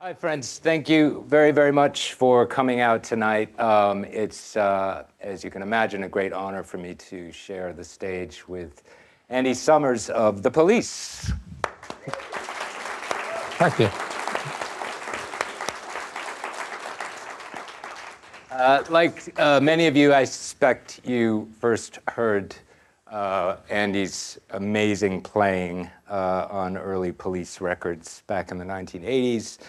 Hi, friends. Thank you very, very much for coming out tonight. It's, as you can imagine, a great honor for me to share the stage with Andy Summers of The Police. Thank you. Like many of you, I suspect you first heard Andy's amazing playing on early Police records back in the 1980s.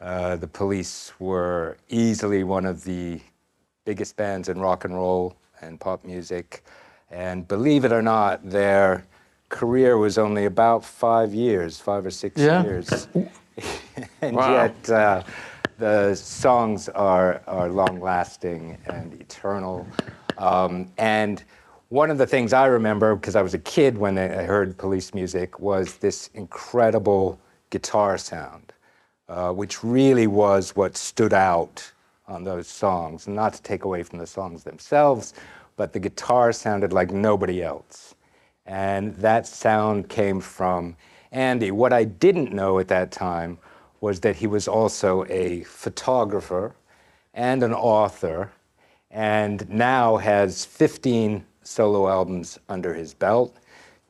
The Police were easily one of the biggest bands in rock and roll and pop music. And believe it or not, their career was only about 5 or 6 years. And Wow. yet the songs are long-lasting and eternal. And one of the things I remember, because I was a kid when I heard Police music, was this incredible guitar sound, which really was what stood out on those songs. Not to take away from the songs themselves, but the guitar sounded like nobody else. And that sound came from Andy. What I didn't know at that time was that he was also a photographer and an author, and now has 15 solo albums under his belt.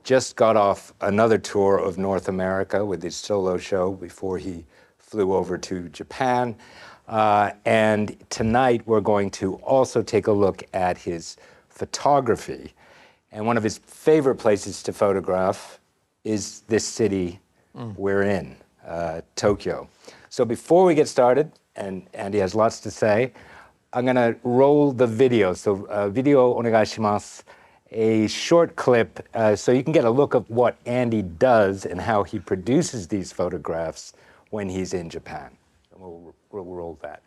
Just got off another tour of North America with his solo show before he flew over to Japan. And tonight we're going to also take a look at his photography. And one of his favorite places to photograph is this city we're in, Tokyo. So before we get started, and Andy has lots to say, I'm gonna roll the video. So video onegaishimasu. A short clip so you can get a look of what Andy does and how he produces these photographs when he's in Japan. And we'll roll that.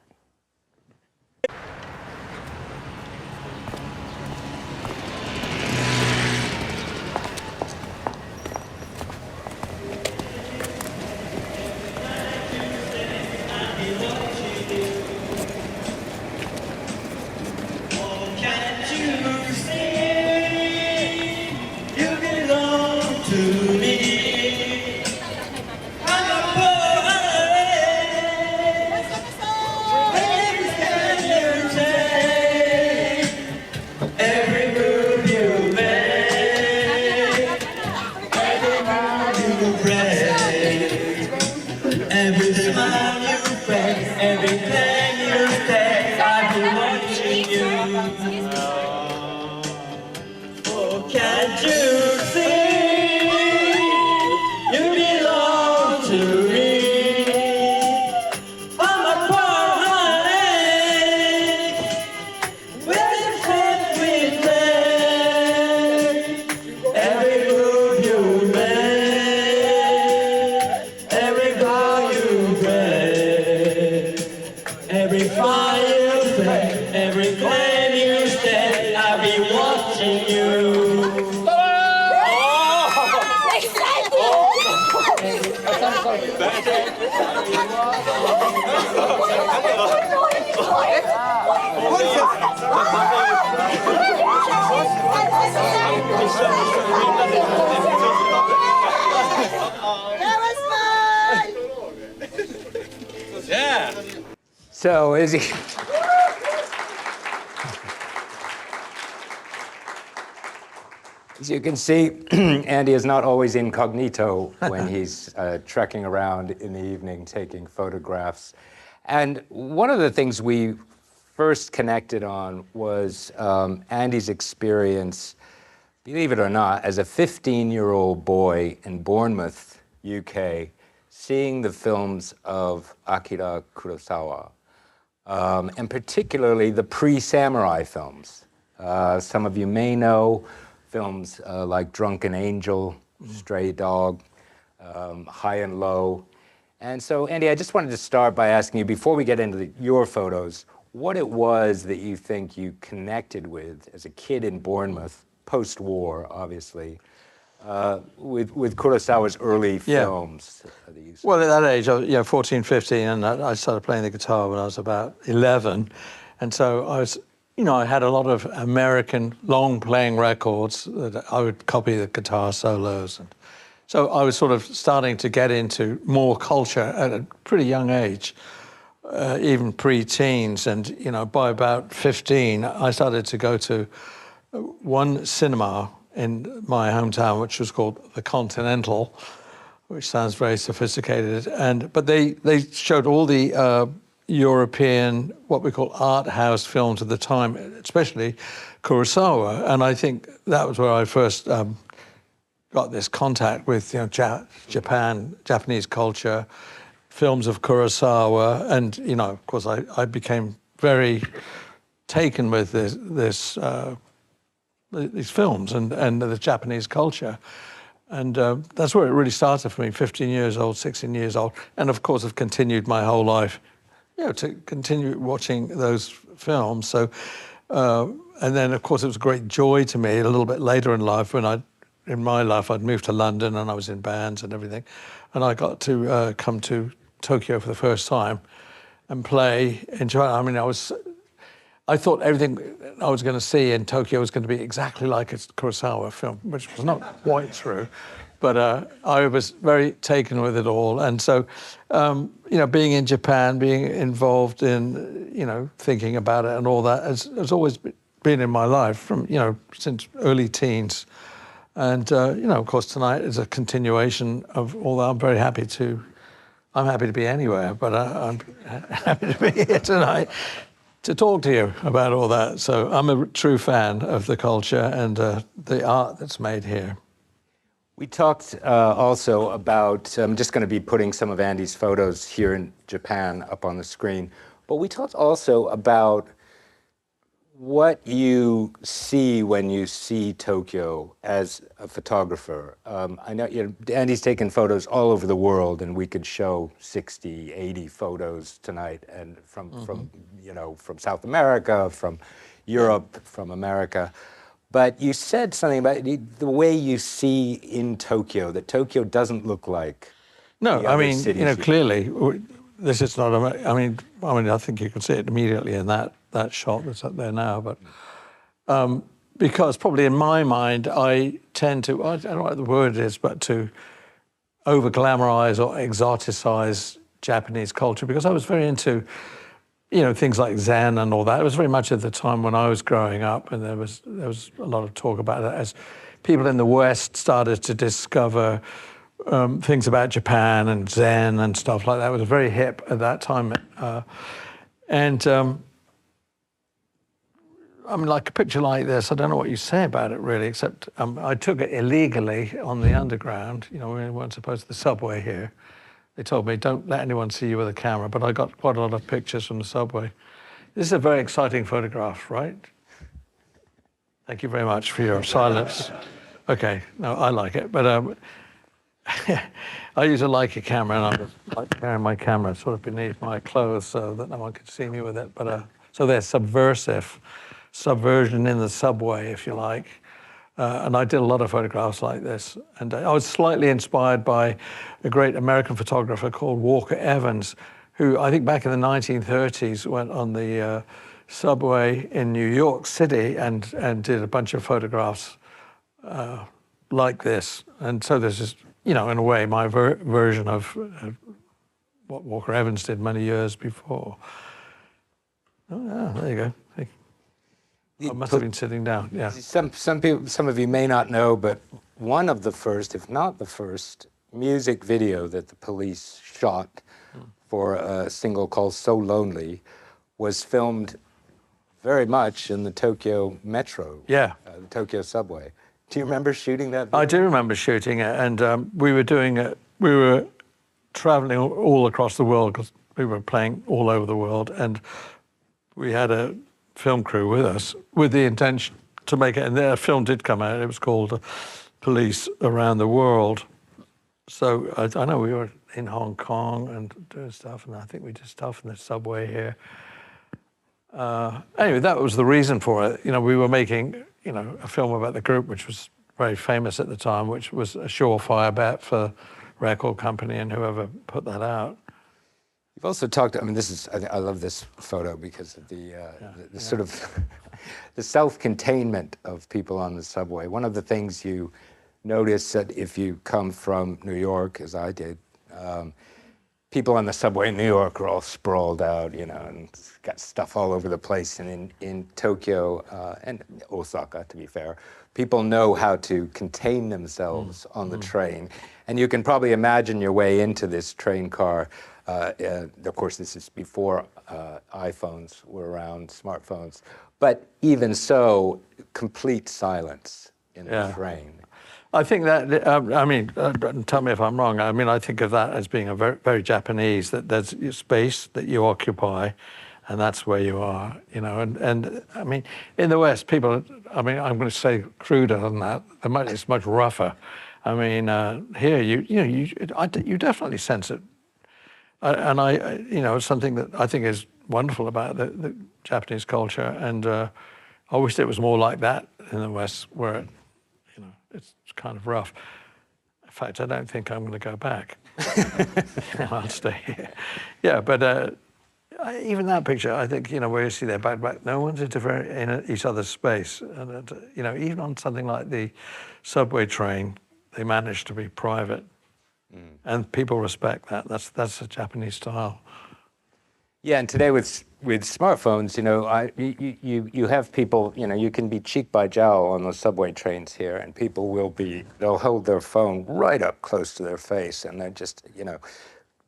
So as you can see, Andy is not always incognito when he's trekking around in the evening taking photographs. And one of the things we first connected on was Andy's experience, believe it or not, as a 15-year-old boy in Bournemouth, UK, seeing the films of Akira Kurosawa. And particularly the pre-samurai films. Some of you may know films like Drunken Angel, Stray Dog, High and Low. And so, Andy, I just wanted to start by asking you, before we get into your photos, what it was that you think you connected with as a kid in Bournemouth, post-war, obviously, with Kurosawa's early films. Well, at that age, I was 14, 15, and I started playing the guitar when I was about 11. And so I was, I had a lot of American long-playing records that I would copy the guitar solos. And So I was sort of starting to get into more culture at a pretty young age, even pre-teens. And, you know, by about 15, I started to go to one cinema in my hometown, which was called the Continental, which sounds very sophisticated. But they showed all the European, what we call art house films at the time, especially Kurosawa. And I think that was where I first got this contact with, you know, Japanese culture, films of Kurosawa, and, you know, of course, I became very taken with these films and the Japanese culture. And that's where it really started for me, 15 years old, 16 years old. And of course, I've continued my whole life, you know, to continue watching those films. So, and then, of course, it was a great joy to me a little bit later in life when in my life, I'd moved to London and I was in bands and everything. And I got to come to Tokyo for the first time and play in Japan. I mean, I thought everything I was going to see in Tokyo was going to be exactly like a Kurosawa film, which was not quite true. But I was very taken with it all. And so, you know, being in Japan, being involved in, you know, thinking about it and all that has always been in my life from, you know, since early teens. And, you know, of course, tonight is a continuation of all that. I'm happy to be anywhere, but I'm happy to be here tonight to talk to you about all that. So I'm a true fan of the culture and the art that's made here. We talked also about, I'm just going to be putting some of Andy's photos here in Japan up on the screen, but we talked also about what you see when you see Tokyo as a photographer. I know, you know, Andy's taken photos all over the world, and we could show 60, 80 photos tonight, and from you know, from South America, from Europe, from America. But you said something about the way you see in Tokyo, that Tokyo doesn't look like No, the I other mean, cities you know, clearly, this is not, I mean, I think you can see it immediately in that shot that's up there now, but because probably in my mind, I tend to, I don't know what the word is, but to over-glamorize or exoticize Japanese culture, because I was very into, you know, things like Zen and all that. It was very much at the time when I was growing up, and there was a lot of talk about it as people in the West started to discover things about Japan and Zen and stuff like that. It was very hip at that time. I mean, like a picture like this, I don't know what you say about it really, except I took it illegally on the underground. You know, we weren't supposed to the subway here. They told me, don't let anyone see you with a camera, but I got quite a lot of pictures from the subway. This is a very exciting photograph, right? Thank you very much for your silence. Okay, no, I like it, but I use a Leica camera, and I was like carrying my camera sort of beneath my clothes so that no one could see me with it. But so they're subversive, subversion in the subway, if you like. And I did a lot of photographs like this. And I was slightly inspired by a great American photographer called Walker Evans, who I think back in the 1930s went on the subway in New York City and did a bunch of photographs like this. And so this is, you know, in a way, my version of what Walker Evans did many years before. Oh, yeah, there you go. I must have been sitting down, yeah. Some people, some of you may not know, but one of the first, if not the first, music video that the police shot for a single called So Lonely was filmed very much in the Tokyo metro, the Tokyo subway. Do you remember shooting that video? I do remember shooting it, and we were doing it, we were traveling all across the world because we were playing all over the world, and we had a film crew with us with the intention to make it, and their film did come out. It was called Police Around the World. So I know we were in Hong Kong and doing stuff, and I think we did stuff in the subway here. Anyway, that was the reason for it. You know, we were making, you know, a film about the group, which was very famous at the time, which was a surefire bet for record company and whoever put that out. You've also talked, I mean, this is, I love this photo because of the sort of the self-containment of people on the subway. One of the things you notice that if you come from New York, as I did, people on the subway in New York are all sprawled out, you know, and got stuff all over the place. And in Tokyo and Osaka, to be fair, people know how to contain themselves on the train. And you can probably imagine your way into this train car. Of course, this is before iPhones were around, smartphones. But even so, complete silence in the train. I think that, I mean, tell me if I'm wrong, I mean, I think of that as being a very, very Japanese, that there's space that you occupy, and that's where you are, you know, and I mean, in the West, people, I mean, I'm going to say cruder than that, it's much rougher. I mean, here, you definitely sense it. And you know, something that I think is wonderful about the Japanese culture, and I wish it was more like that in the West, where you know, it's kind of rough. In fact, I don't think I'm going to go back. I'll stay here. Yeah, but even that picture, I think, you know, where you see their back, no one's interfering in each other's space. And, you know, even on something like the subway train, they manage to be private. And people respect that. That's a Japanese style. Yeah, and today with smartphones, you know, you have people, you know, you can be cheek by jowl on those subway trains here, and people they'll hold their phone right up close to their face, and they're just, you know,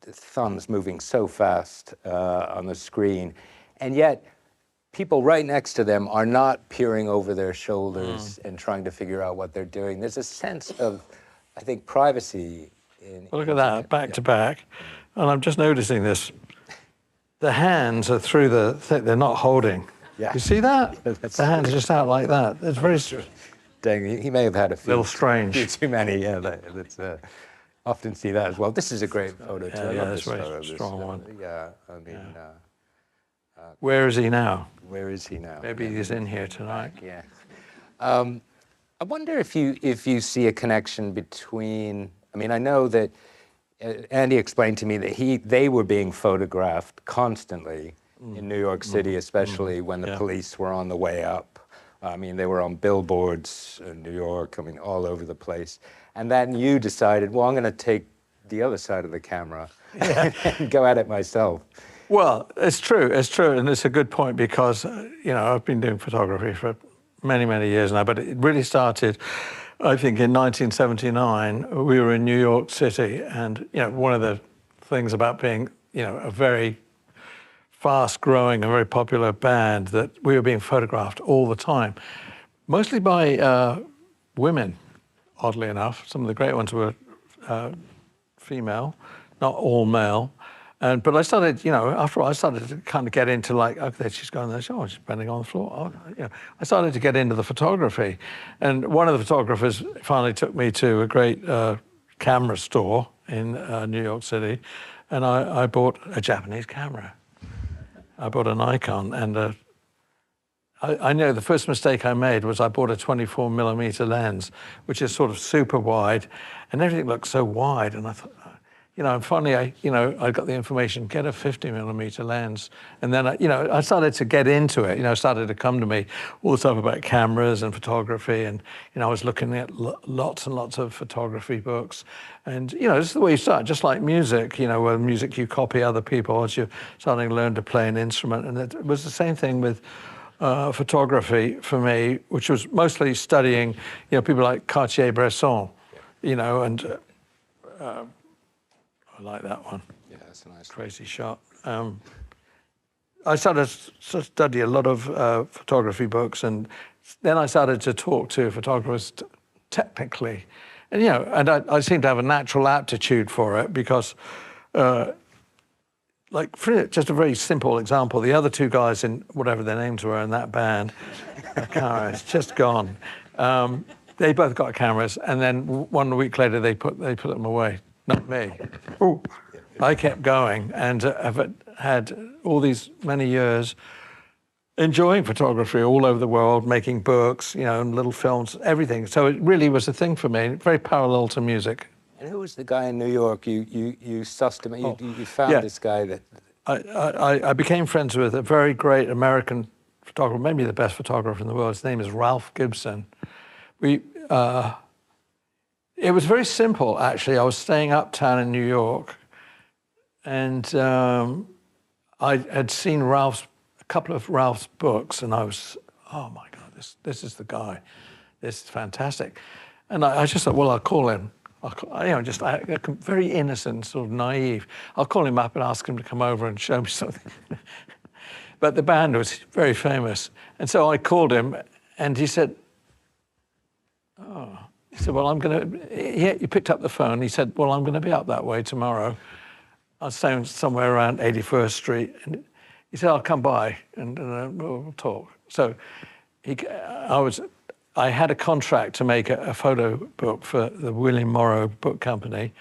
the thumbs moving so fast on the screen, and yet people right next to them are not peering over their shoulders and trying to figure out what they're doing. There's a sense of, I think, privacy. Well, look at that, back to back, and I'm just noticing this. The hands are through the thing, they're not holding. Yeah. You see that? The hands are just out like that. It's very Dang, he may have had a few. Little strange. Too many, yeah. Let's often see that as well. This is a great photo, too. Yeah, that's a very strong one. Yeah, I mean... Where is he now? Where is he now? Maybe he's in here tonight. Yeah. I wonder if you see a connection between... I mean, I know that Andy explained to me that they were being photographed constantly in New York City, especially when the police were on the way up. I mean, they were on billboards in New York, I mean, all over the place. And then you decided, well, I'm going to take the other side of the camera and go at it myself. Well, it's true, and it's a good point because, you know, I've been doing photography for many, many years now, but it really started, I think, in 1979. We were in New York City, and, you know, one of the things about being, you know, a very fast-growing and very popular band, that we were being photographed all the time, mostly by women, oddly enough. Some of the great ones were female, not all male. But I started, you know, after all, I started to kind of get into like, okay, she's going there, she's bending on the floor. Oh, you know, I started to get into the photography. And one of the photographers finally took me to a great camera store in New York City, and I bought a Japanese camera. I bought a Nikon, and I know the first mistake I made was I bought a 24mm lens, which is sort of super wide, and everything looked so wide, and I thought, you know, and finally, I got the information, get a 50mm lens. And then, I started to get into it, started to come to me all the stuff about cameras and photography. And, I was looking at lots and lots of photography books. And, this is the way you start, just like music, where music you copy other people as you're starting to learn to play an instrument. And it was the same thing with photography for me, which was mostly studying, people like Cartier-Bresson, and... I like that one. Yeah, that's a nice crazy shot. I started to study a lot of photography books, and then I started to talk to photographers technically. And, and I seem to have a natural aptitude for it because, like, for just a very simple example, the other two guys in whatever their names were in that band, it's just gone. They both got cameras, and then 1 week later they put them away. Not me. Ooh. I kept going, and I've had all these many years enjoying photography all over the world, making books, and little films, everything. So it really was a thing for me, very parallel to music. And who was the guy in New York you sussed him? You found this guy that... I became friends with a very great American photographer, maybe the best photographer in the world. His name is Ralph Gibson. It was very simple, actually. I was staying uptown in New York, and I had seen a couple of Ralph's books, and I was, oh my God, this is the guy. This is fantastic. And I just thought, well, I'll call him. Very innocent, sort of naive. I'll call him up and ask him to come over and show me something. But the band was very famous. And so I called him, and he said, well, he picked up the phone. He said, well, I'm going to be up that way tomorrow. I was staying somewhere around 81st Street. And he said, I'll come by and we'll talk. So I had a contract to make a photo book for the William Morrow Book Company.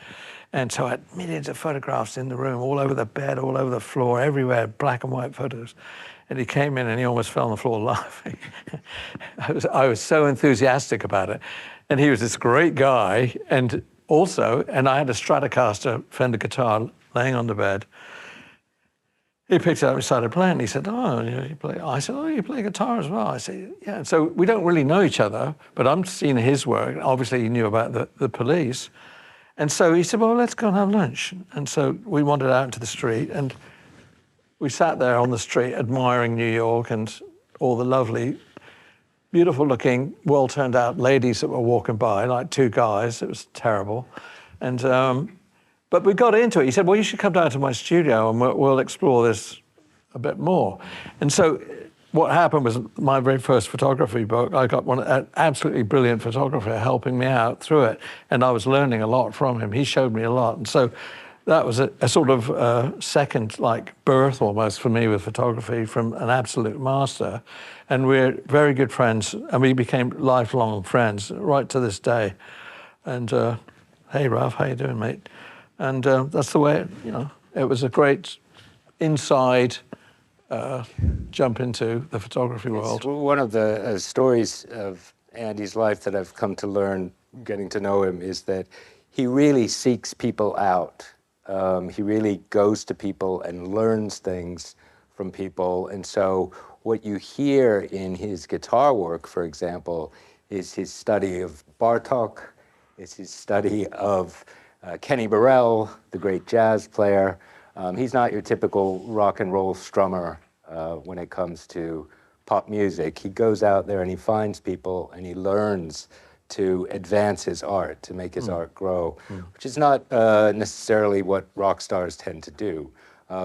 And so I had millions of photographs in the room, all over the bed, all over the floor, everywhere, black and white photos. And he came in and he almost fell on the floor laughing. I was so enthusiastic about it. And he was this great guy. And I had a Stratocaster Fender guitar laying on the bed. He picked it up and started playing. He said, oh, you play? I said, oh, you play guitar as well? I said, yeah. So we don't really know each other, but I'm seeing his work. Obviously, he knew about the police. And so he said, well, let's go and have lunch. And so we wandered out into the street, and we sat there on the street admiring New York and all the lovely, beautiful-looking, well-turned-out ladies that were walking by, like two guys. It was terrible. And but we got into it. He said, well, you should come down to my studio and we'll explore this a bit more. And so what happened was my very first photography book, I got an absolutely brilliant photographer helping me out through it. And I was learning a lot from him. He showed me a lot. And so that was a sort of second birth almost for me with photography from an absolute master. And we're very good friends, and we became lifelong friends right to this day. And hey, Ralph, how you doing, mate? And that's the way, it was a great inside jump into the photography world. It's one of the stories of Andy's life that I've come to learn, getting to know him, is that he really seeks people out. He really goes to people and learns things from people. And so what you hear in his guitar work, for example, is his study of Bartók, is his study of Kenny Burrell, the great jazz player. He's not your typical rock and roll strummer when it comes to pop music. He goes out there and he finds people and he learns to advance his art, to make his art grow, which is not necessarily what rock stars tend to do.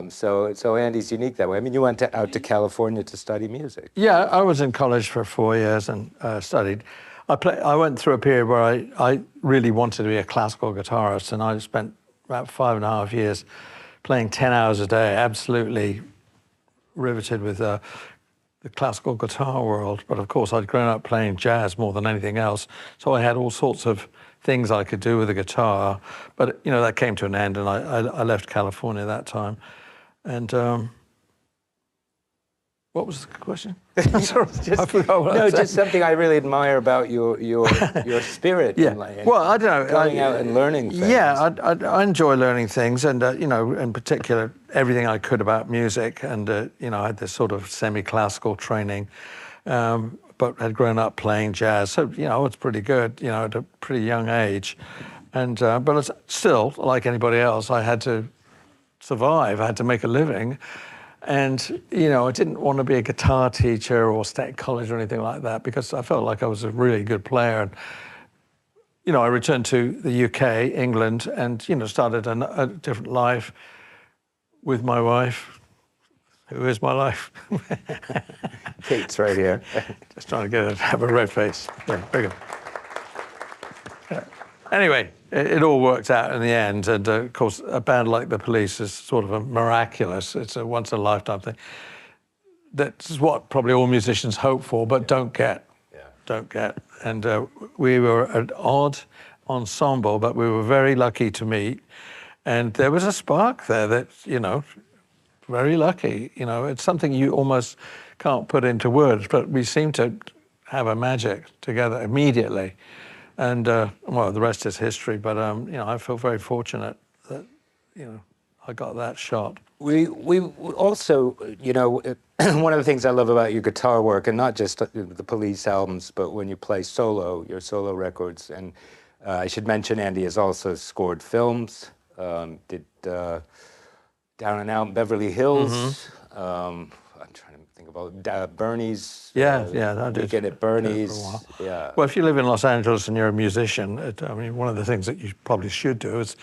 So Andy's unique that way. I mean, you went out to California to study music. Yeah, I was in college for 4 years and studied. I went through a period where I really wanted to be a classical guitarist, and I spent about 5.5 years playing 10 hours a day, absolutely riveted with the classical guitar world. But of course, I'd grown up playing jazz more than anything else, so I had all sorts of things I could do with the guitar. But that came to an end, and I left California that time. And what was the question? Sorry, just something I really admire about your spirit. Yeah. Well, I don't know. Going out and learning things. Yeah, I enjoy learning things, and in particular, everything I could about music. And I had this sort of semi-classical training, but had grown up playing jazz, so I was pretty good, at a pretty young age. And but it's still, like anybody else, I had to survive. I had to make a living. And, I didn't want to be a guitar teacher or stay at college or anything like that, because I felt like I was a really good player. And, I returned to the UK, England, and, started a different life with my wife, who is my life. Kate's right here. Just trying to have a red face. Yeah, very good. Anyway, it all worked out in the end, and of course, a band like the Police is sort of a miraculous. It's a once-in-a-lifetime thing. That's what probably all musicians hope for, but don't get. And we were an odd ensemble, but we were very lucky to meet, and there was a spark there that, very lucky. It's something you almost can't put into words, but we seem to have a magic together immediately. And, well, the rest is history, but, I feel very fortunate that, I got that shot. We also, one of the things I love about your guitar work, and not just the Police albums, but when you play solo, your solo records, and I should mention Andy has also scored films, did Down and Out in Beverly Hills. I'm trying to think about Bernie's. I did. Weekend at Bernie's. Yeah. Well, if you live in Los Angeles and you're a musician, I mean, one of the things that you probably should do is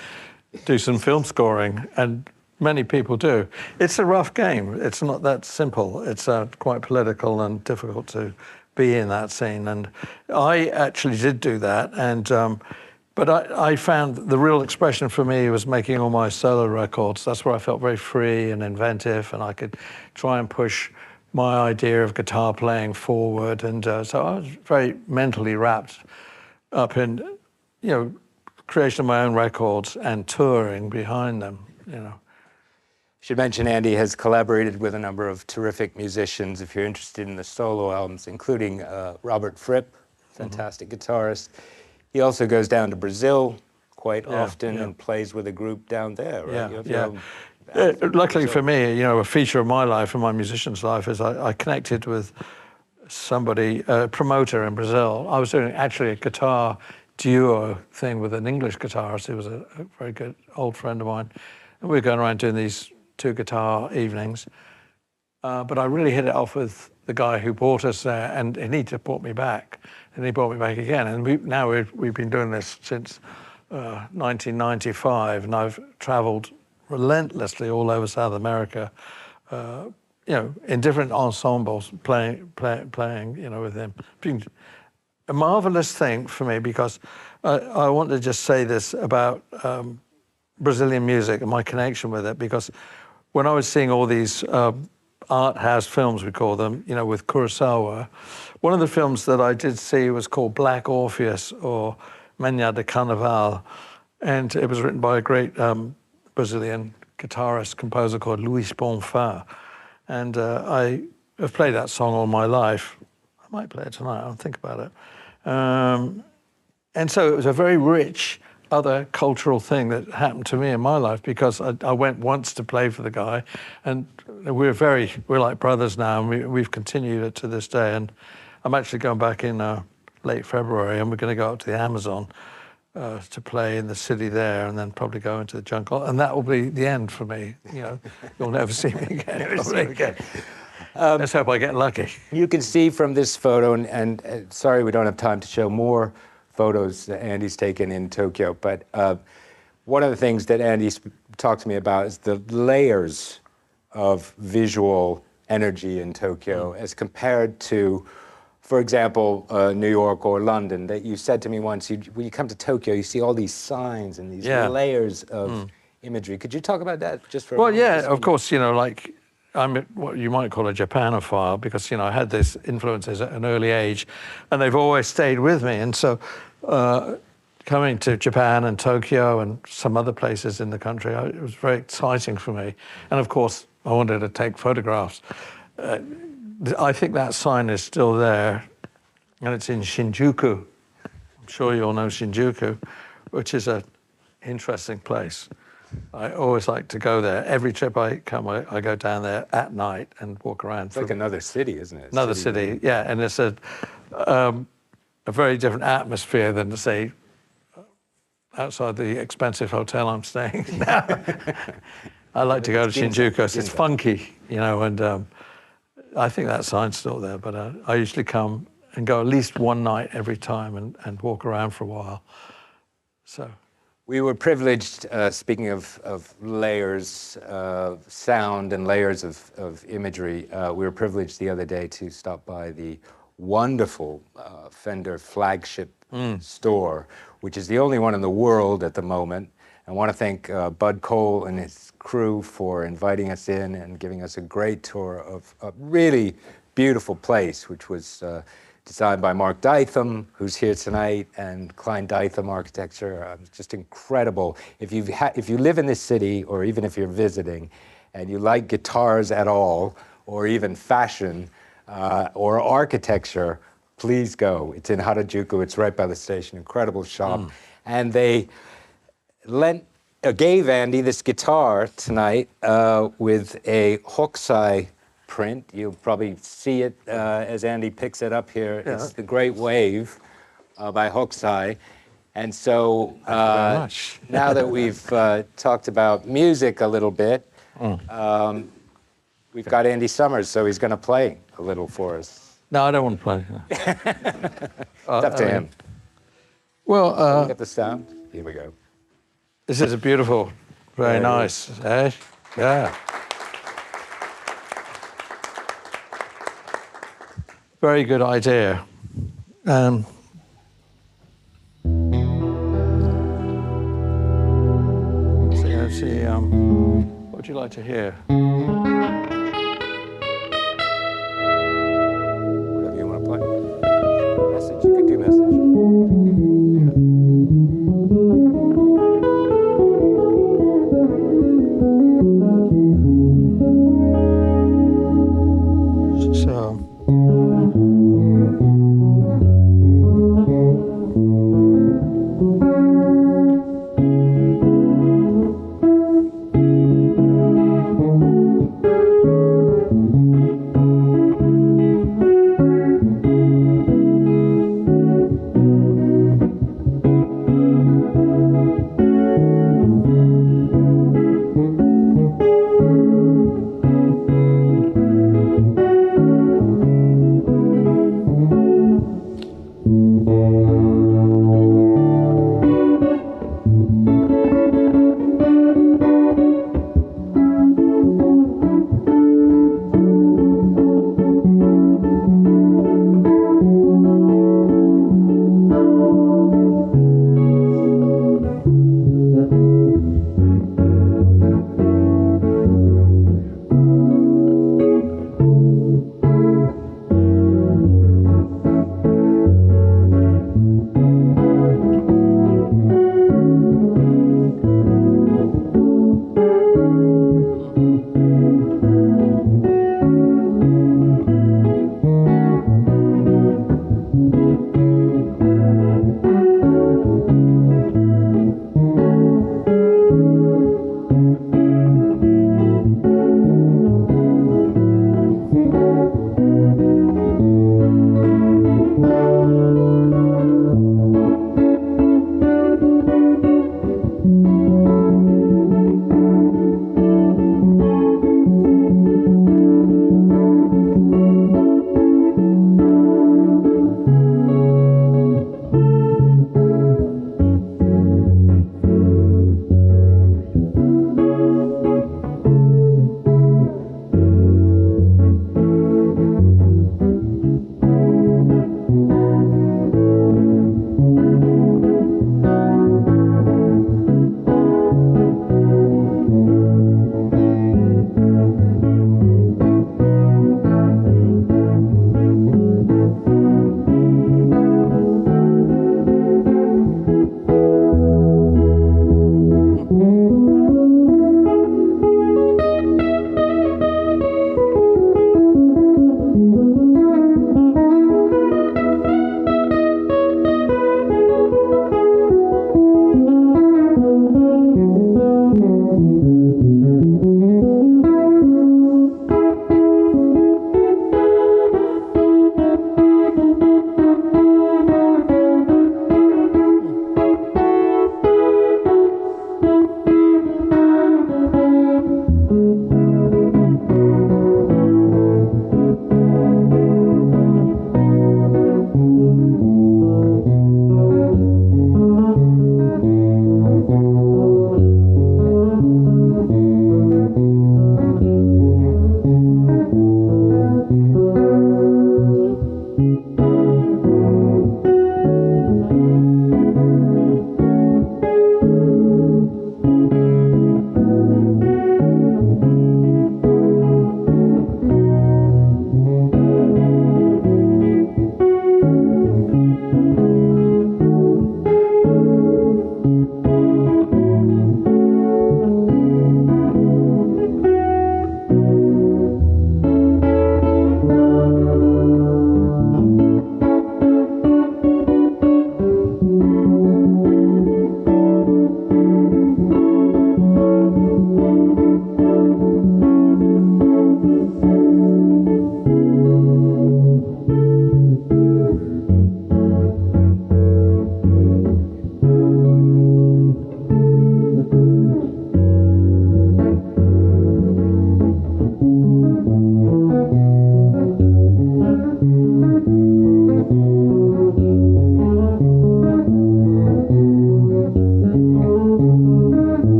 do some film scoring, and many people do. It's a rough game. It's not that simple. It's quite political and difficult to be in that scene. And I actually did do that, and but I found the real expression for me was making all my solo records. That's where I felt very free and inventive, and I could try and push my idea of guitar playing forward. And so I was very mentally wrapped up in, creation of my own records and touring behind them, Should mention Andy has collaborated with a number of terrific musicians, if you're interested in the solo albums, including Robert Fripp, fantastic guitarist. He also goes down to Brazil quite often and plays with a group down there, right? Luckily for me, a feature of my life and my musician's life is I connected with somebody, a promoter in Brazil. I was doing actually a guitar duo thing with an English guitarist who was a very good old friend of mine. And we were going around doing these 2 guitar evenings. But I really hit it off with the guy who brought us there, and he just brought me back. And he brought me back again. And we've been doing this since 1995, and I've traveled relentlessly all over South America, in different ensembles, playing, with him. Been a marvelous thing for me, because I want to just say this about Brazilian music and my connection with it, because when I was seeing all these art house films, we call them, with Kurosawa, one of the films that I did see was called Black Orpheus, or Manhã de Carnaval, and it was written by a great Brazilian guitarist, composer called Luis Bonfá. And I have played that song all my life. I might play it tonight, I'll think about it. And so it was a very rich other cultural thing that happened to me in my life, because I went once to play for the guy, and we're like brothers now, and we've continued it to this day. And I'm actually going back in late February, and we're going to go up to the Amazon to play in the city there, and then probably go into the jungle, and that will be the end for me. You'll never see me again. Let's hope I get lucky. You can see from this photo, and sorry we don't have time to show more photos that Andy's taken in Tokyo, but one of the things that Andy talked to me about is the layers of visual energy in Tokyo as compared to, for example, New York or London. That you said to me once, when you come to Tokyo, you see all these signs and these layers of imagery. Could you talk about that just for a moment? Well, yeah, of course, like I'm what you might call a Japanophile, because, I had these influences at an early age, and they've always stayed with me. And so coming to Japan and Tokyo and some other places in the country, it was very exciting for me. And of course, I wanted to take photographs. I think that sign is still there, and it's in Shinjuku. I'm sure you all know Shinjuku, which is an interesting place. I always like to go there. Every trip I come, I go down there at night and walk around. It's like another city, isn't it? Another city, yeah. And it's a very different atmosphere than, say, outside the expensive hotel I'm staying now. I like to go to Shinjuku. It's funky, and I think that sign's still there. But I usually come and go at least one night every time and walk around for a while. So. We were privileged, speaking of layers of sound and layers of imagery, we were privileged the other day to stop by the wonderful Fender flagship store, which is the only one in the world at the moment. I want to thank Bud Cole and his crew for inviting us in and giving us a great tour of a really beautiful place, which was designed by Mark Dytham, who's here tonight, and Klein Dytham Architecture. Just incredible. If you live in this city, or even if you're visiting, and you like guitars at all, or even fashion, or architecture, please go. It's in Harajuku. It's right by the station. Incredible shop. And they gave Andy this guitar tonight with a Hokusai print. You'll probably see it as Andy picks it up here. Yeah. It's the Great Wave by Hokusai. And so very much. now that we've talked about music a little bit, we've got Andy Summers, so he's going to play a little for us. No, I don't want to play. It's up to him. Well, Get the sound? Here we go. this is a beautiful, very nice, eh? Yeah. Very good idea. Let's see, what would you like to hear? Whatever you want to play. Message, you could do message. So.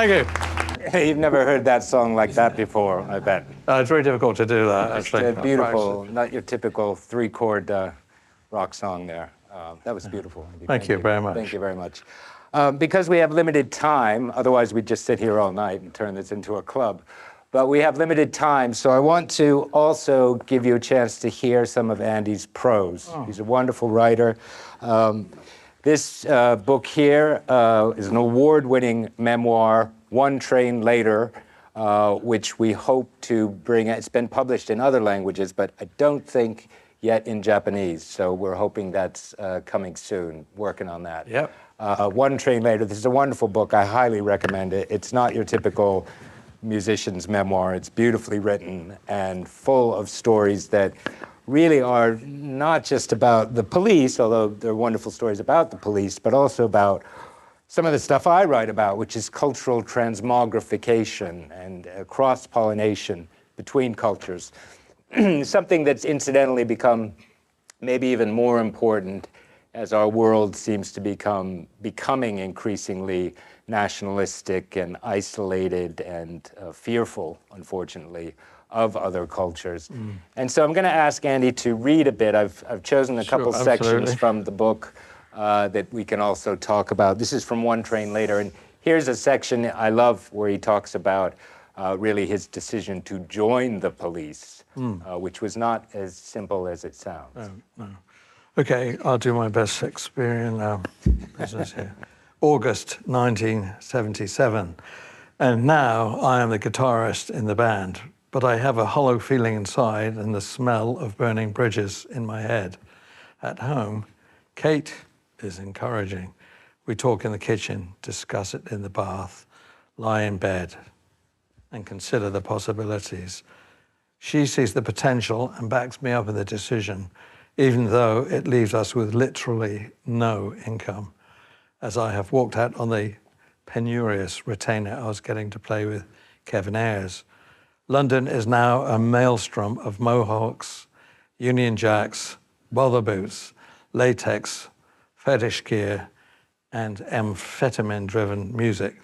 Thank you. You've never heard that song like that before, I bet. It's very difficult to do that, Just actually. beautiful, not your typical three-chord rock song there. That was beautiful, Andy. Thank you very much. Thank you very much. Because we have limited time, otherwise we'd just sit here all night and turn this into a club. But we have limited time, so I want to also give you a chance to hear some of Andy's prose. Oh. He's a wonderful writer. This book here is an award-winning memoir, One Train Later, which we hope to bring. It's been published in other languages, but I don't think yet in Japanese. So we're hoping that's coming soon, working on that. Yep. One Train Later. This is a wonderful book. I highly recommend it. It's not your typical musician's memoir. It's beautifully written and full of stories that really are not just about the police, although there are wonderful stories about the police, but also about some of the stuff I write about, which is cultural transmogrification and cross-pollination between cultures. Something that's incidentally become maybe even more important as our world seems to becoming increasingly nationalistic and isolated and fearful, unfortunately, of other cultures. And so I'm going to ask Andy to read a bit. I've chosen a couple sections from the book that we can also talk about. This is from One Train Later, and here's a section I love where he talks about really his decision to join the police, which was not as simple as it sounds. No. Okay, I'll do my best Shakespearean business here. August 1977, and now I am the guitarist in the band, but I have a hollow feeling inside and the smell of burning bridges in my head. At home, Kate is encouraging. We talk in the kitchen, discuss it in the bath, lie in bed, and consider the possibilities. She sees the potential and backs me up in the decision, even though it leaves us with literally no income, as I have walked out on the penurious retainer I was getting to play with Kevin Ayers. London is now a maelstrom of mohawks, Union Jacks, bother boots, latex, fetish gear, and amphetamine-driven music.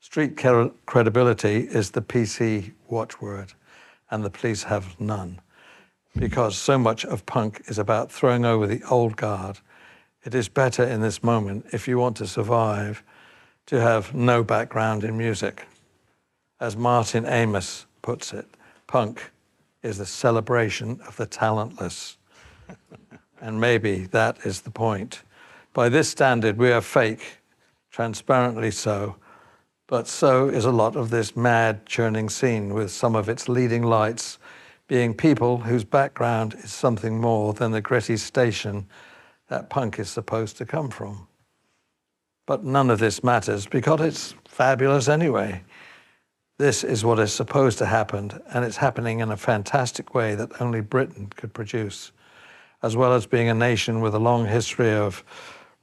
Street credibility is the PC watchword, and the police have none. Because so much of punk is about throwing over the old guard, it is better in this moment, if you want to survive, to have no background in music. As Martin Amis puts it, punk is the celebration of the talentless. And maybe that is the point. By this standard, we are fake, transparently so, but so is a lot of this mad, churning scene, with some of its leading lights being people whose background is something more than the gritty station that punk is supposed to come from. But none of this matters because it's fabulous anyway. This is what is supposed to happen, and it's happening in a fantastic way that only Britain could produce. As well as being a nation with a long history of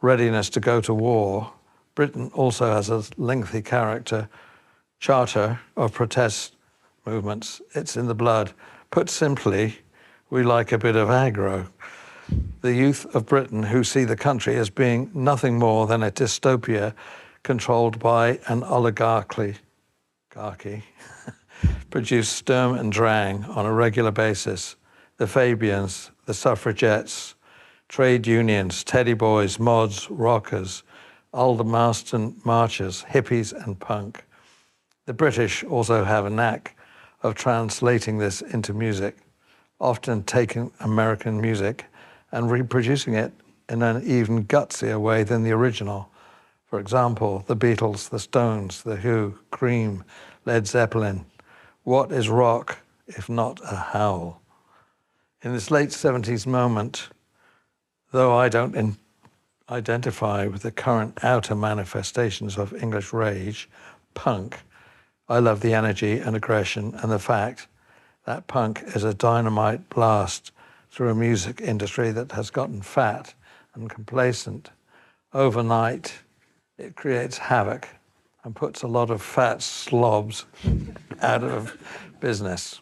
readiness to go to war, Britain also has a lengthy charter of protest movements. It's in the blood. Put simply, we like a bit of aggro. The youth of Britain who see the country as being nothing more than a dystopia controlled by an oligarchy, produce Sturm and Drang on a regular basis. The Fabians, the suffragettes, trade unions, teddy boys, mods, rockers, Aldermaston marchers, hippies and punk. The British also have a knack of translating this into music, often taking American music and reproducing it in an even gutsier way than the original. For example, the Beatles, the Stones, the Who, Cream, Led Zeppelin. What is rock if not a howl? In this late 70s moment, though I don't identify with the current outer manifestations of English rage, punk, I love the energy and aggression and the fact that punk is a dynamite blast through a music industry that has gotten fat and complacent. Overnight, it creates havoc and puts a lot of fat slobs out of business.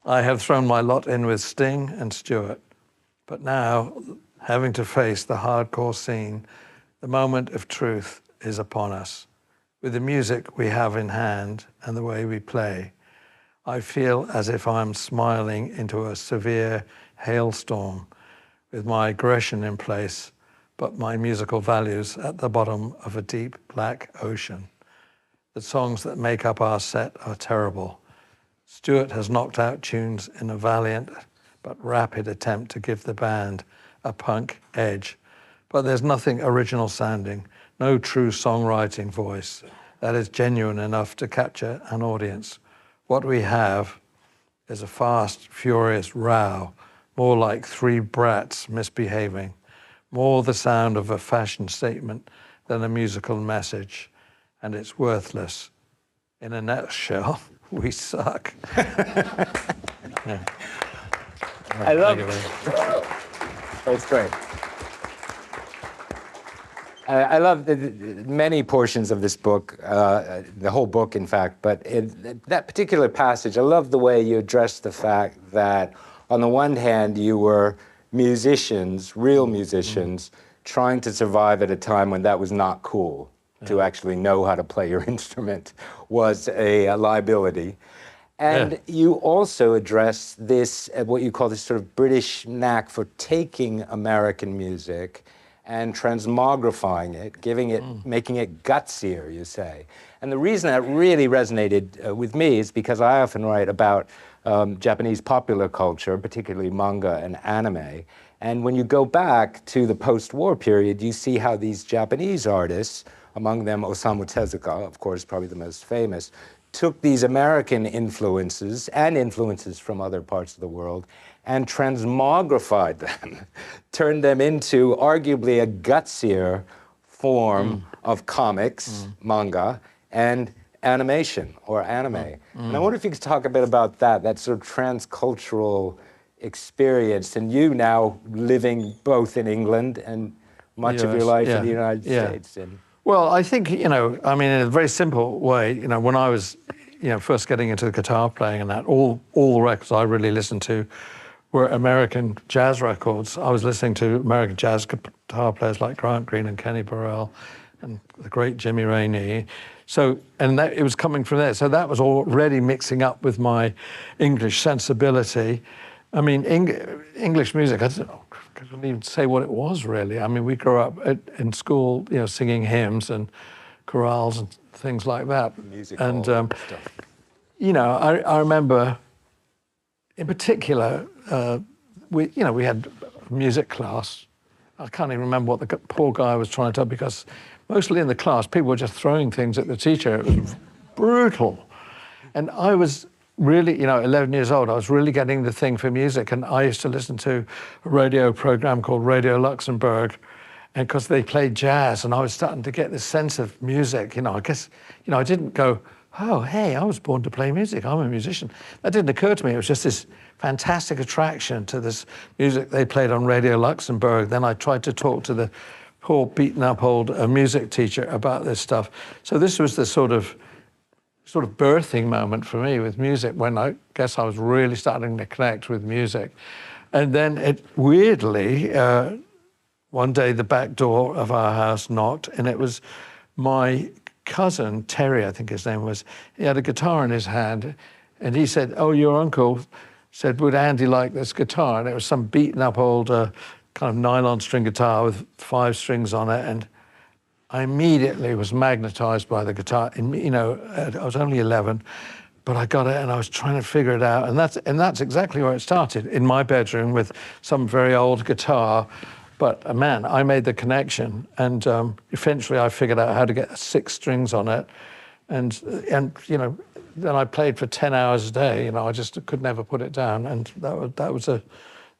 I have thrown my lot in with Sting and Stewart, but now, having to face the hardcore scene, the moment of truth is upon us. With the music we have in hand and the way we play, I feel as if I'm smiling into a severe hailstorm with my aggression in place, but my musical values at the bottom of a deep black ocean. The songs that make up our set are terrible. Stuart has knocked out tunes in a valiant but rapid attempt to give the band a punk edge. But there's nothing original sounding, no true songwriting voice that is genuine enough to capture an audience. What we have is a fast, furious row, more like three brats misbehaving, more the sound of a fashion statement than a musical message, and it's worthless. In a nutshell, we suck. Yeah. I love it. That's great. I love many portions of this book, the whole book, in fact, but in that particular passage, I love the way you address the fact that, on the one hand, you were musicians, real musicians, trying to survive at a time when that was not cool. To actually know how to play your instrument was a liability. And you also address this, what you call this sort of British knack for taking American music and transmogrifying it, giving it, making it gutsier, you say. And the reason that really resonated with me is because I often write about Japanese popular culture, particularly manga and anime. And when you go back to the post-war period, you see how these Japanese artists, among them Osamu Tezuka, of course, probably the most famous, took these American influences and influences from other parts of the world and transmogrified them, turned them into arguably a gutsier form of comics, manga, and animation or anime. And I wonder if you could talk a bit about that sort of transcultural experience, and you now living both in England and much of your life in the United States. And well, I think, I mean, in a very simple way, when I was, first getting into the guitar playing and that, all the records I really listened to were American jazz records. I was listening to American jazz guitar players like Grant Green and Kenny Burrell and the great Jimmy Rainey. So, and it was coming from there. So that was already mixing up with my English sensibility. I mean, English music, I couldn't even say what it was really. I mean, we grew up in school, singing hymns and chorales and things like that. Music and stuff. I remember, in particular, we had music class. I can't even remember what the poor guy was trying to tell, because mostly in the class, people were just throwing things at the teacher. It was brutal. And I was really, 11 years old, I was really getting the thing for music. And I used to listen to a radio program called Radio Luxembourg, and because they played jazz, and I was starting to get this sense of music. I guess, I didn't go, oh, hey, I was born to play music. I'm a musician. That didn't occur to me. It was just this fantastic attraction to this music they played on Radio Luxembourg. Then I tried to talk to the poor beaten up old music teacher about this stuff. So this was the sort of birthing moment for me with music, when I guess I was really starting to connect with music. And then it weirdly, one day the back door of our house knocked, and it was my cousin, Terry, I think his name was. He had a guitar in his hand, and he said, oh, your uncle said, would Andy like this guitar? And it was some beaten up old kind of nylon string guitar with 5 strings on it. And I immediately was magnetized by the guitar. And, I was only 11, but I got it and I was trying to figure it out. And that's exactly where it started, in my bedroom with some very old guitar. But man, I made the connection, and eventually I figured out how to get 6 strings on it. And then I played for 10 hours a day. I just could never put it down. And that was the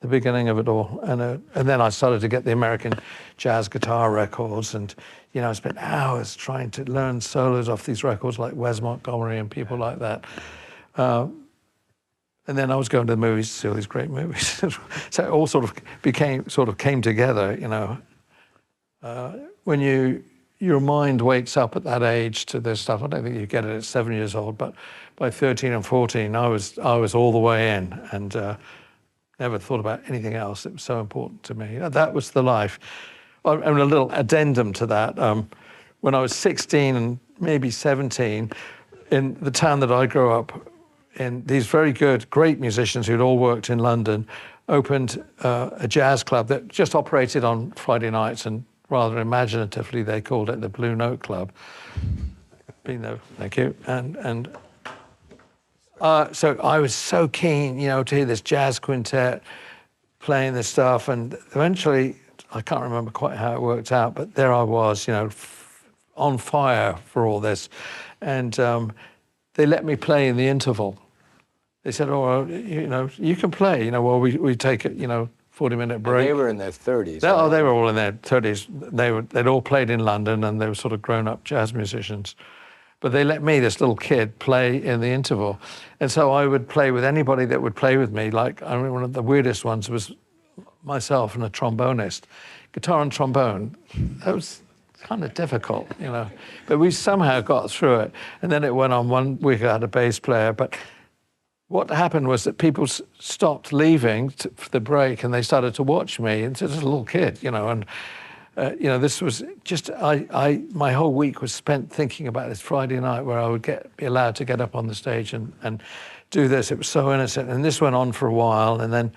beginning of it all. And then I started to get the American jazz guitar records, and I spent hours trying to learn solos off these records like Wes Montgomery and people like that. And then I was going to the movies to see all these great movies. So it all sort of came together, when your mind wakes up at that age to this stuff. I don't think you get it at 7 years old, but by 13 and 14, I was all the way in, and never thought about anything else. It was so important to me. That was the life. And a little addendum to that. when I was 16 and maybe 17, in the town that I grew up in, these very good, great musicians who'd all worked in London opened a jazz club that just operated on Friday nights, and rather imaginatively they called it the Blue Note Club. Been there, thank you. So I was so keen, to hear this jazz quintet playing this stuff, and eventually, I can't remember quite how it worked out, but there I was, on fire for all this. And they let me play in the interval. They said, "Oh, you can play." Well, we take it, 40-minute break. And they were in their 30s. They were all in their 30s. They'd all played in London, and they were sort of grown-up jazz musicians. But they let me, this little kid, play in the interval. And so I would play with anybody that would play with me. Like, I remember one of the weirdest ones was myself and a trombonist. Guitar and trombone, that was kind of difficult, But we somehow got through it. And then it went on. One week I had a bass player. But what happened was that people stopped leaving for the break, and they started to watch me. And just a little kid, and this was just, my whole week was spent thinking about this Friday night where I would be allowed to get up on the stage and do this. It was so innocent. And this went on for a while. And then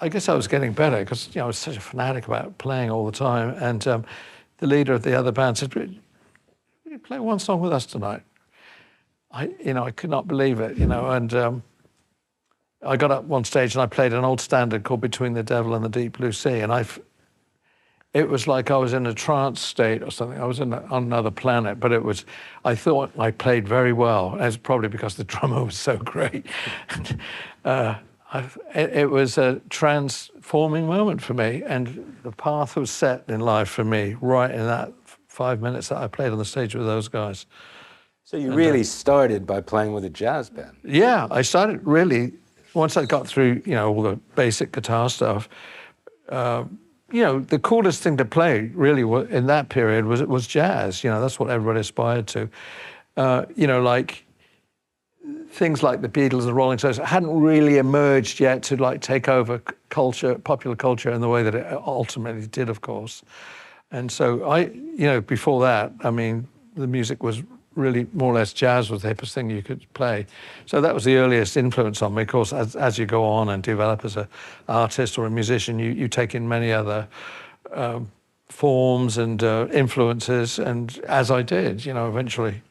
I guess I was getting better because, I was such a fanatic about playing all the time. And the leader of the other band said, "Will you play one song with us tonight?" I could not believe it, and I got up on stage and I played an old standard called Between the Devil and the Deep Blue Sea. And it was like I was in a trance state or something. I was on another planet, but I thought I played very well. It's probably because the drummer was so great. It was a transforming moment for me, and the path was set in life for me right in that 5 minutes that I played on the stage with those guys. So you really started by playing with a jazz band? Yeah, I started really, once I got through, all the basic guitar stuff, the coolest thing to play really in that period was jazz. That's what everybody aspired to. Like things like the Beatles and the Rolling Stones hadn't really emerged yet to take over popular culture in the way that it ultimately did, of course. And so before that, the music was really more or less jazz was the hippest thing you could play. So that was the earliest influence on me. Of course, as you go on and develop as an artist or a musician, you take in many other forms and influences, and as I did, eventually.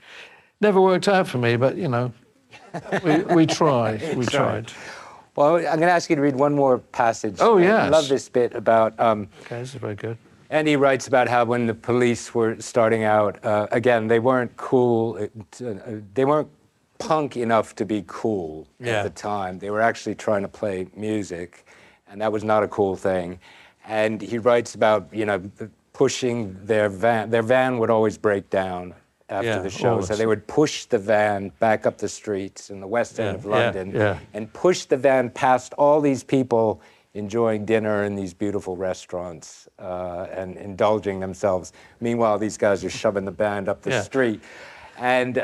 Never worked out for me, but, we tried. We tried. Well, I'm going to ask you to read one more passage. Oh, yes. I love this bit about... Okay, this is very good. And he writes about how when the police were starting out, again, they weren't cool. They weren't punk enough to be cool at the time. They were actually trying to play music, and that was not a cool thing. And he writes about, pushing their van. Their van would always break down after the show. Always. So they would push the van back up the streets in the West End of London and push the van past all these people enjoying dinner in these beautiful restaurants and indulging themselves. Meanwhile, these guys are shoving the band up the street. And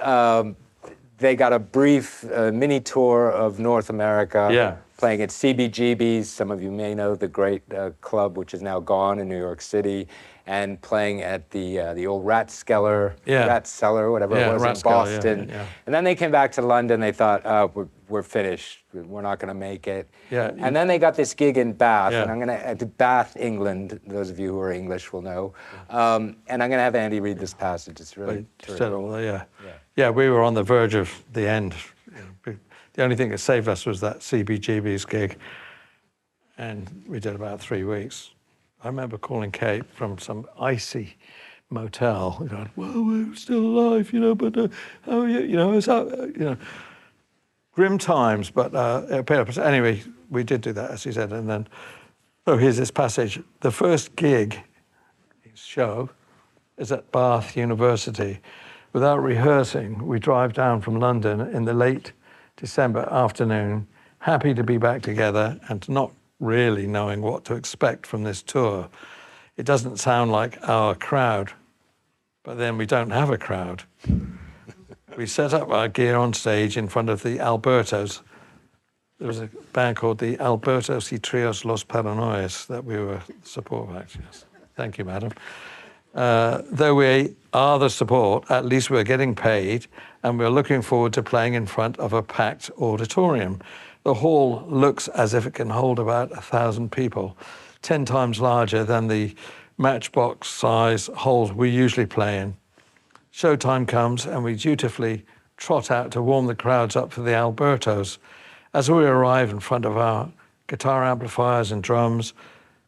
they got a brief mini tour of North America, playing at CBGB's. Some of you may know the great club, which is now gone in New York City, and playing at the old Rat Cellar, whatever it was, in Boston. And then they came back to London. They thought, we're finished. We're not going to make it. And then they got this gig in Bath, and I'm going to Bath, England. Those of you who are English will know. And I'm going to have Andy read this passage. It's really terrific. Yeah, we were on the verge of the end. The only thing that saved us was that CBGB's gig, and we did about 3 weeks. I remember calling Kate from some icy motel, going, "Well, we're still alive, but oh yeah, it's out, grim times." But anyway, we did do that, as he said, and then here's this passage: the first gig, show, is at Bath University. Without rehearsing, we drive down from London in the late December afternoon, happy to be back together and not really knowing what to expect from this tour. It doesn't sound like our crowd, but then we don't have a crowd. We set up our gear on stage in front of the Albertos. There was a band called the Albertos y Trios Los Paranoias that we were support actors. Thank you, madam. Though we are the support, at least we're getting paid, and we're looking forward to playing in front of a packed auditorium. The hall looks as if it can hold about 1,000 people, 10 times larger than the matchbox size halls we usually play in. Showtime comes and we dutifully trot out to warm the crowds up for the Albertos. As we arrive in front of our guitar amplifiers and drums,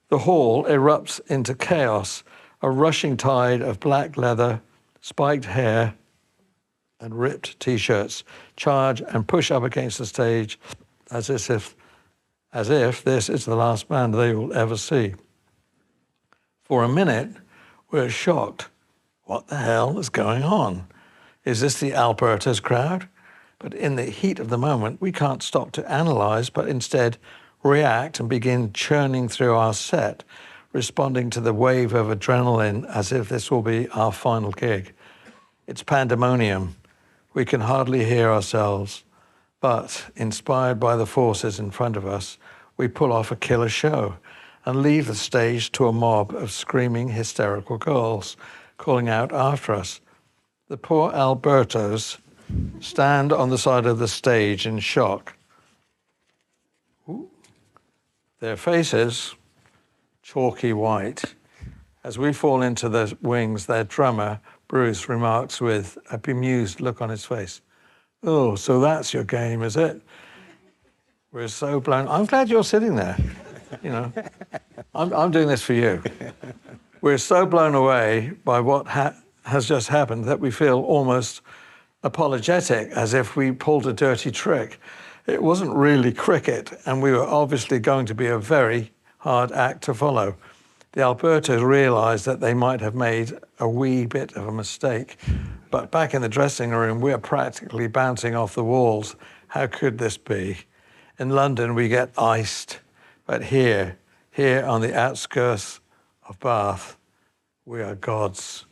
the hall erupts into chaos, a rushing tide of black leather, spiked hair, and ripped T-shirts charge and push up against the stage as if this is the last band they will ever see. For a minute, we're shocked. What the hell is going on? Is this the Alberta's crowd? But in the heat of the moment, we can't stop to analyze, but instead react and begin churning through our set, responding to the wave of adrenaline as if this will be our final gig. It's pandemonium. We can hardly hear ourselves, but inspired by the forces in front of us, we pull off a killer show and leave the stage to a mob of screaming, hysterical girls calling out after us. The poor Albertos stand on the side of the stage in shock. Ooh. Their faces chalky white. As we fall into the wings, their drummer, Bruce, remarks with a bemused look on his face, "Oh, so that's your game, is it?" We're so blown. I'm glad you're sitting there. You know, I'm doing this for you. We're so blown away by what has just happened that we feel almost apologetic, as if we pulled a dirty trick. It wasn't really cricket, and we were obviously going to be a very hard act to follow. The Albertos realized that they might have made a wee bit of a mistake, but back in the dressing room, we're practically bouncing off the walls. How could this be? In London, we get iced, but here on the outskirts of Bath, we are gods.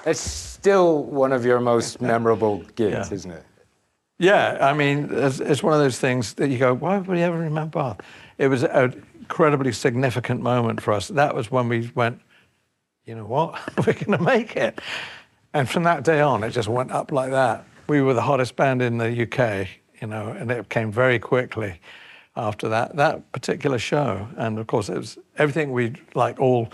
It's still one of your most memorable gigs, isn't it? Yeah, I mean, it's one of those things that you go, why would we ever remember Bath? It was an incredibly significant moment for us. That was when we went, you know what, we're going to make it. And from that day on, it just went up like that. We were the hottest band in the UK, you know, and it came very quickly after that particular show. And of course, it was everything we, like all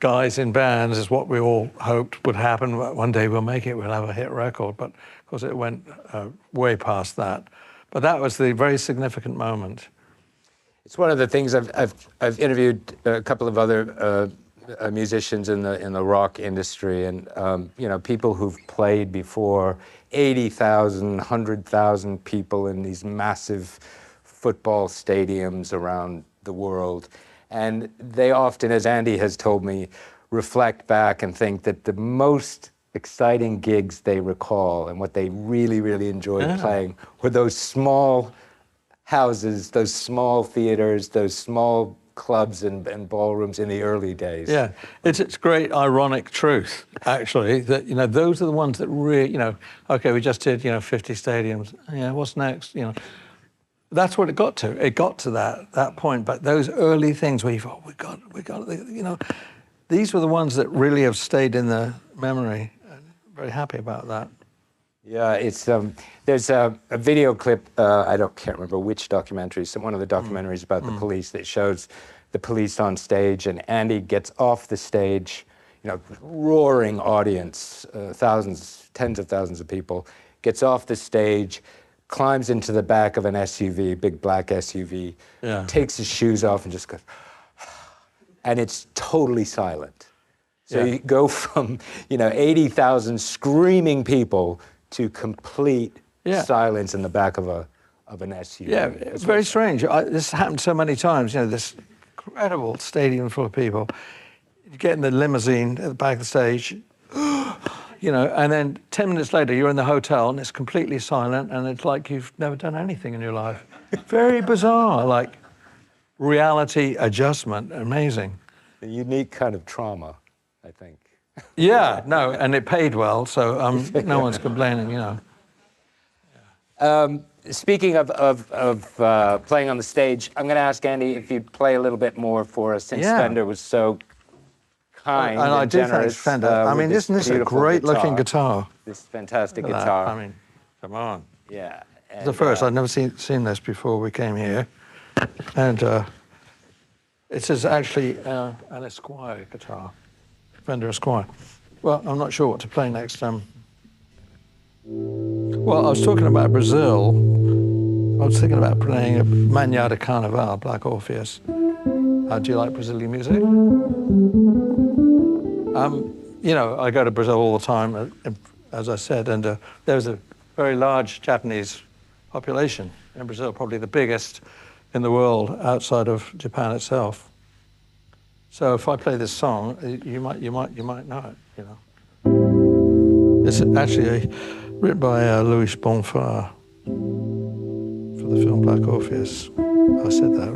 guys in bands, is what we all hoped would happen. One day we'll make it, we'll have a hit record. But of course, it went way past that. But that was the very significant moment. It's one of the things I've interviewed a couple of other musicians in the rock industry, and you know, people who've played before 80,000, 100,000 people in these massive football stadiums around the world. And they often, as Andy has told me, reflect back and think that the most exciting gigs they recall and what they really, really enjoyed playing were those small houses, those small theaters, those small clubs and ballrooms in the early days. Yeah, it's great ironic truth, actually, that, you know, those are the ones that really, you know, okay, we just did, you know, 50 stadiums. Yeah, what's next? You know, that's what it got to. It got to that point. But those early things where you thought, we got, you know, these were the ones that really have stayed in the memory. I'm very happy about that. Yeah, it's there's a video clip. Can't remember which documentary. One of the documentaries about the police that shows the police on stage, and Andy gets off the stage, you know, roaring audience, thousands, tens of thousands of people, gets off the stage, climbs into the back of an SUV, big black SUV, takes his shoes off and just goes, and it's totally silent. So you go from, you know, 80,000 screaming people to complete silence in the back of an SUV. Yeah, it's very strange. This happened so many times, you know, this incredible stadium full of people. You get in the limousine at the back of the stage, you know, and then 10 minutes later you're in the hotel and it's completely silent and it's like you've never done anything in your life. Very bizarre, like reality adjustment, amazing. A unique kind of trauma, I think. Yeah, no, and it paid well, so no one's complaining, you know. speaking of playing on the stage, I'm going to ask Andy if you'd play a little bit more for us, since Yeah. Fender was so kind And I and do thank generous. Fender. I with mean, this isn't this a beautiful great-looking guitar? This fantastic Look at that. guitar. I mean, come on. Yeah. It's the first. I'd never seen this before we came here. And it is actually an Esquire guitar, Fender Esquire. Well, I'm not sure what to play next. Well, I was talking about Brazil. I was thinking about playing a Manhã de Carnaval, Black Orpheus. Do you like Brazilian music? You know, I go to Brazil all the time, as I said, and there's a very large Japanese population in Brazil, probably the biggest in the world outside of Japan itself. So if I play this song, you might know it. You know, it's actually written by Louis Bonfire for the film Black Orpheus. I said that.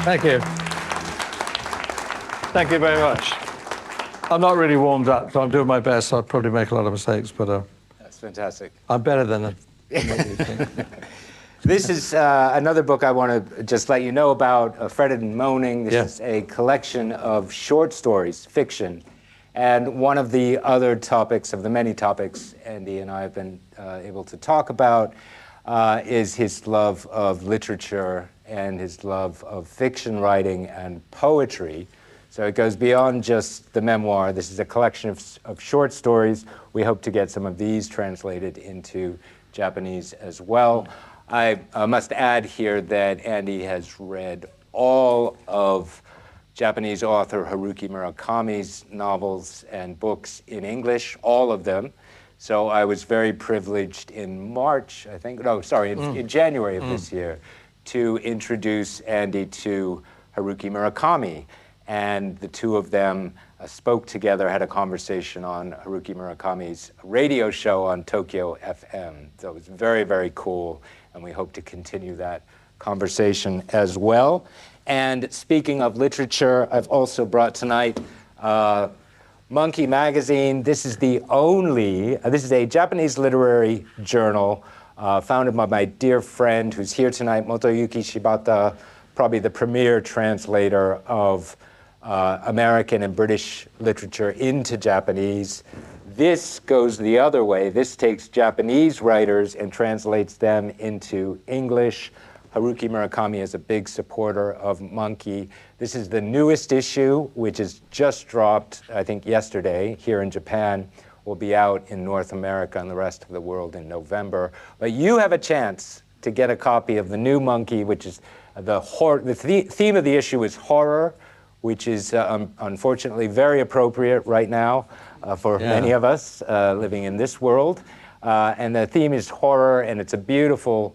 Thank you. Thank you very much. I'm not really warmed up, so I'm doing my best. So I'd probably make a lot of mistakes, but That's fantastic. I'm better than what you think. This is another book I want to just let you know about, Fretted and Moaning. This Yeah. is a collection of short stories, fiction. And one of the other topics, of the many topics Andy and I have been able to talk about, is his love of literature and his love of fiction writing and poetry. So it goes beyond just the memoir. This is a collection of short stories. We hope to get some of these translated into Japanese as well. I must add here that Andy has read all of Japanese author Haruki Murakami's novels and books in English, all of them. So I was very privileged in March, I think, no, sorry, in January of this year, to introduce Andy to Haruki Murakami. And the two of them spoke together, had a conversation on Haruki Murakami's radio show on Tokyo FM. So it was very, very cool, and we hope to continue that conversation as well. And speaking of literature, I've also brought tonight Monkey Magazine. This is the only, this is a Japanese literary journal founded by my dear friend who's here tonight, Motoyuki Shibata, probably the premier translator of American and British literature into Japanese. This goes the other way. This takes Japanese writers and translates them into English. Haruki Murakami is a big supporter of Monkey. This is the newest issue, which is just dropped, I think, yesterday here in Japan. Will be out in North America and the rest of the world in November. But you have a chance to get a copy of the new Monkey, which is the theme of the issue is horror, which is unfortunately very appropriate right now for many of us living in this world. And the theme is horror, and it's a beautiful,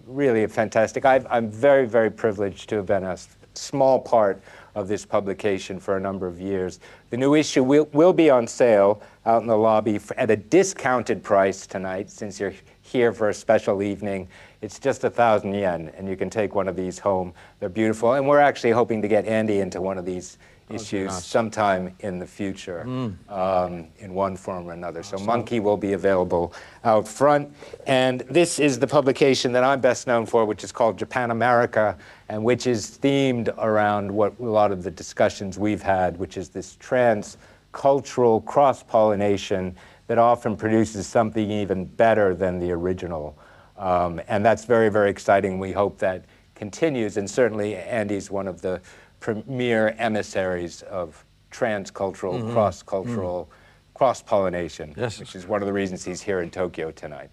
really fantastic. I'm very, very privileged to have been a small part of this publication for a number of years. The new issue will be on sale out in the lobby at a discounted price tonight, since you're here for a special evening. It's just 1,000 yen, and you can take one of these home. They're beautiful, and we're actually hoping to get Andy into one of these issues sometime in the future, in one form or another. So Monkey will be available out front. And this is the publication that I'm best known for, which is called Japanamerica, and which is themed around what a lot of the discussions we've had, which is this trans-cultural cross-pollination that often produces something even better than the original. And that's very, very exciting. We hope that continues, and certainly Andy's one of the premier emissaries of transcultural, cross-cultural cross-pollination, which is one of the reasons he's here in Tokyo tonight.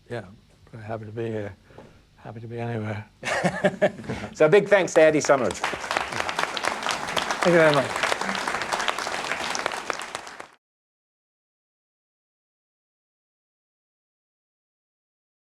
Yeah, very happy to be here. Happy to be anywhere. So big thanks to Andy Summers. Thank you very much.